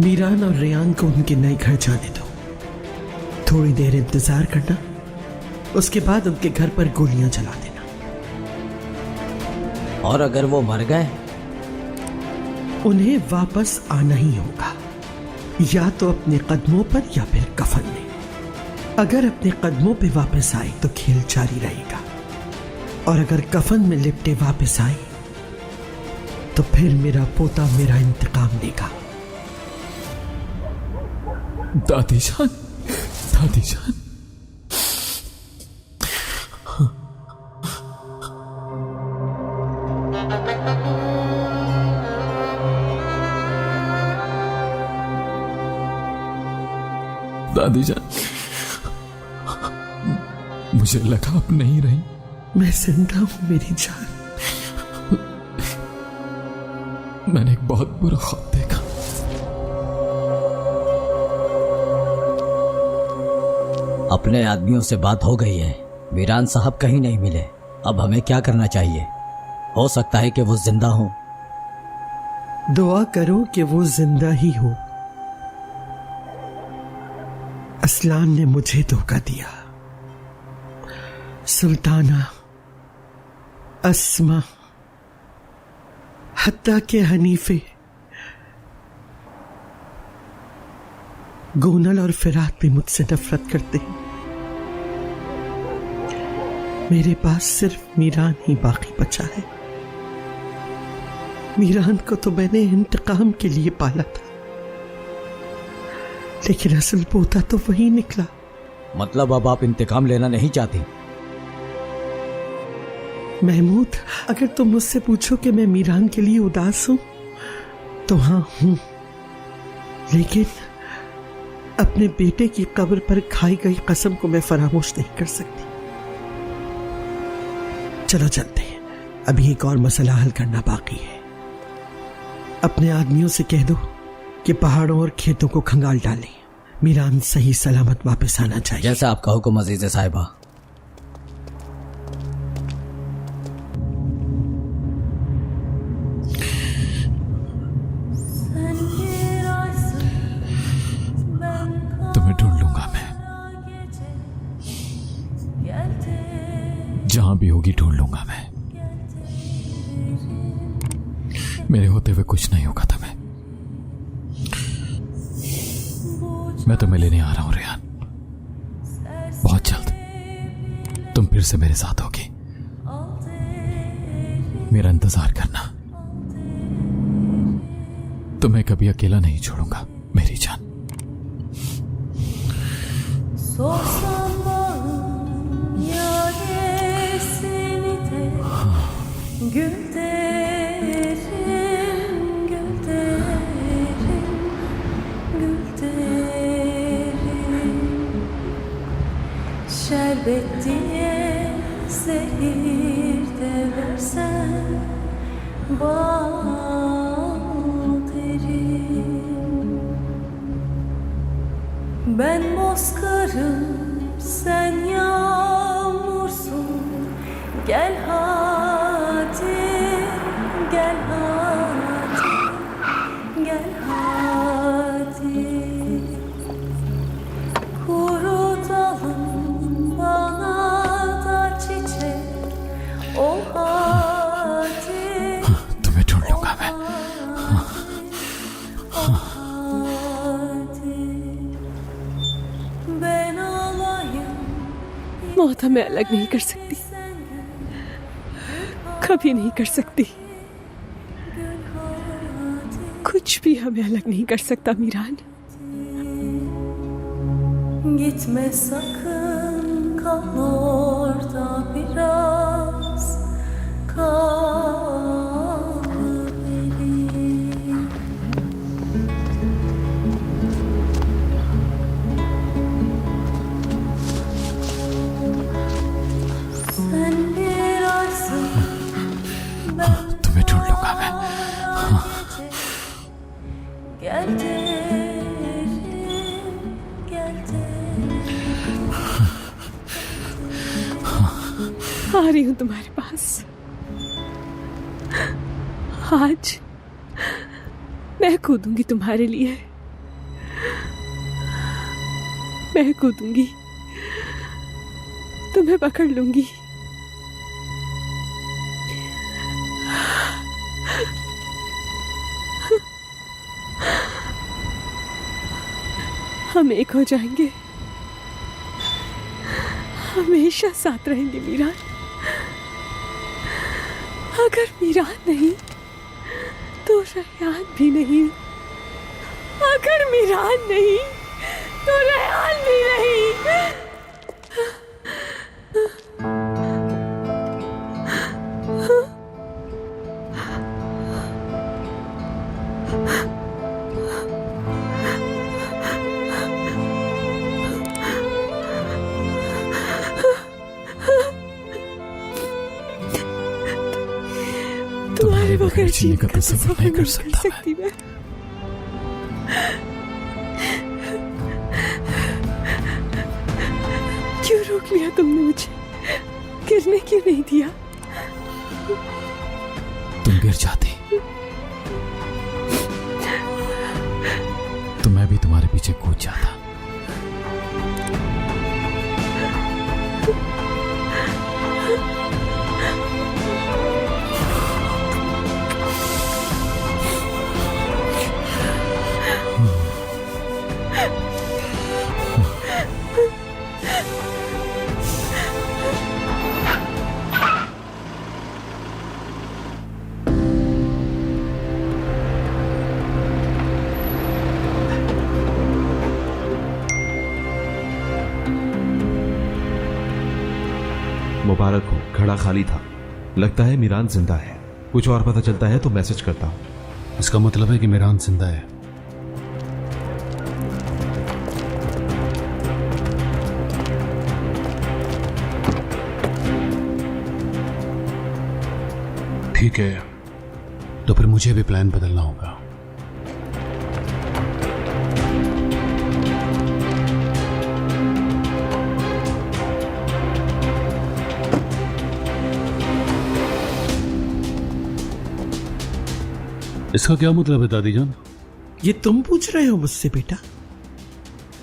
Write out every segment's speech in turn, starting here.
मीरान और रेयान को उनके नए घर जाने दो। थोड़ी देर इंतजार करना, उसके बाद उनके घर पर गोलियां जला देना। और अगर वो मर गए? उन्हें वापस आना ही होगा, या तो अपने कदमों पर या फिर कफन में। अगर अपने कदमों पे वापस आए तो खेल जारी रहेगा, और अगर कफन में लिपटे वापस आए तो फिर मेरा पोता मेरा इंतकाम लेगा। दादी जान, दादी जान। दादी जान, मुझे लगा आप नहीं रही। मैं जिंदा हूं मेरी जान। मैंने एक बहुत बुरा ख्वाब देखा। अपने आदमियों से बात हो गई है, मीरान साहब कहीं नहीं मिले। अब हमें क्या करना चाहिए? हो सकता है कि वो जिंदा हो। दुआ करो कि वो जिंदा ही हो। असलान ने मुझे धोखा दिया। सुल्ताना, अस्मा, हत्ता के हनीफे, गोनल और फिरात भी मुझसे नफरत करते हैं। मेरे पास सिर्फ मीरान ही बाकी बचा है। मीरान को तो मैंने इंतकाम के लिए पाला था, लेकिन असल पोता तो वही निकला। मतलब अब आप इंतकाम लेना नहीं चाहती? महमूद, अगर तुम मुझसे पूछो कि मैं मीरान के लिए उदास हूं तो हाँ हूं, लेकिन अपने बेटे की कब्र पर खाई गई कसम को मैं फरामोश नहीं कर सकती। चलो चलते हैं, अभी एक और मसला हल करना बाकी है। अपने आदमियों से कह दो कि पहाड़ों और खेतों को खंगाल डालें। मीरान सही सलामत वापस आना चाहिए। जैसा आपका हुक्म अजीज साहिबा। तुम्हें ढूंढ लूंगा मैं, जहां भी होगी ढूंढ लूंगा मैं। मेरे होते हुए कुछ नहीं होगा तुम्हें। मैं तुम्हें लेने आ रहा हूं रेहान, बहुत जल्द तुम फिर से मेरे साथ होगी। मेरा इंतजार करना, तुम्हें कभी अकेला नहीं छोड़ूंगा मेरी जान। Şerbet diye zehir de versen bal derim. Ben bozkırım, sen yağmursun. Gel hadi, gel hadi, gel hadi. Kuru dalım bana da çiçek ol hadi. तुम्हें ढूंढ लूंगा मैं। Ben alayım. मौत हमें अलग नहीं कर सकती, कभी नहीं कर सकती। कुछ भी हमें अलग नहीं कर सकता Miran. Gitme sakın, kal orada biraz, kal benim. Sen bir aysın, ben तुम्हें ढूंढ लूंगा मैं। gel derim, gel derim. आ रही हूं तुम्हारे पास। आज मैं कूदूंगी तुम्हारे लिए। मैं कूदूंगी, तुम्हें पकड़ लूंगी। हम एक हो जाएंगे, हमेशा साथ रहेंगे मीरान। अगर मीरान नहीं तो रेहान भी नहीं, अगर मीरान नहीं तो रेहान भी नहीं। तुम्हारे बगैर जीने का तसव्वुर नहीं कर सकती मैं। क्यों रोक लिया तुमने मुझे? गिरने क्यों नहीं दिया? तुम गिर जाती तो मैं भी तुम्हारे पीछे कूद जाता। मुबारक हो, घड़ा खाली था। लगता है मीरान जिंदा है। कुछ और पता चलता है तो मैसेज करता हूं। इसका मतलब है कि मीरान जिंदा है। ठीक है, तो फिर मुझे भी प्लान बदलना होगा। इसका क्या मतलब है दादी जान? ये तुम पूछ रहे हो मुझसे बेटा?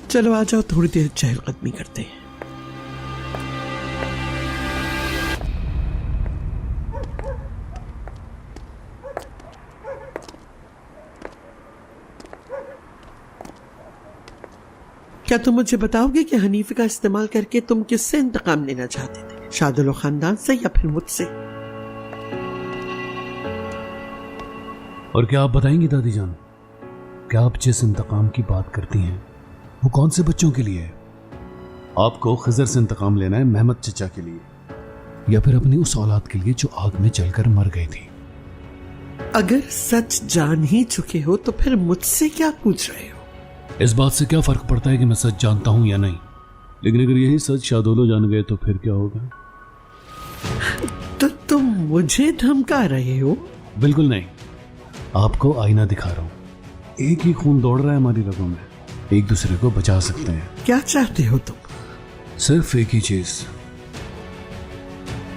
चलो आ जाओ, थोड़ी देर चहलकदमी करते हैं। क्या तुम मुझे बताओगे कि हनीफ का इस्तेमाल करके तुम किससे इंतकाम लेना चाहते थे? शादुल खानदान से या फिर मुझसे? और क्या आप बताएंगी दादी जान, क्या आप जिस इंतकाम की बात करती हैं वो कौन से बच्चों के लिए है? आपको खिजर से इंतकाम लेना है महमद चचा के लिए, या फिर अपनी उस औलाद के लिए जो आग में जलकर मर गई थी? अगर सच जान ही चुके हो तो फिर मुझसे क्या पूछ रहे हो? इस बात से क्या फर्क पड़ता है कि मैं सच जानता हूं या नहीं? लेकिन अगर यही सच शादोलो जान गए तो फिर क्या होगा? तो तुम मुझे धमका रहे हो? बिल्कुल नहीं, आपको आईना दिखा रहा हूं। एक ही खून दौड़ रहा है हमारी रगों में, एक दूसरे को बचा सकते हैं। क्या चाहते हो तुम? सिर्फ एक ही चीज।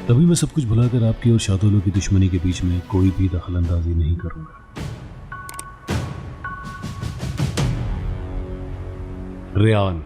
तभी मैं सब कुछ भुलाकर आपकी और शादोलो की दुश्मनी के बीच में कोई भी दखल अंदाजी नहीं करूंगा। रेहान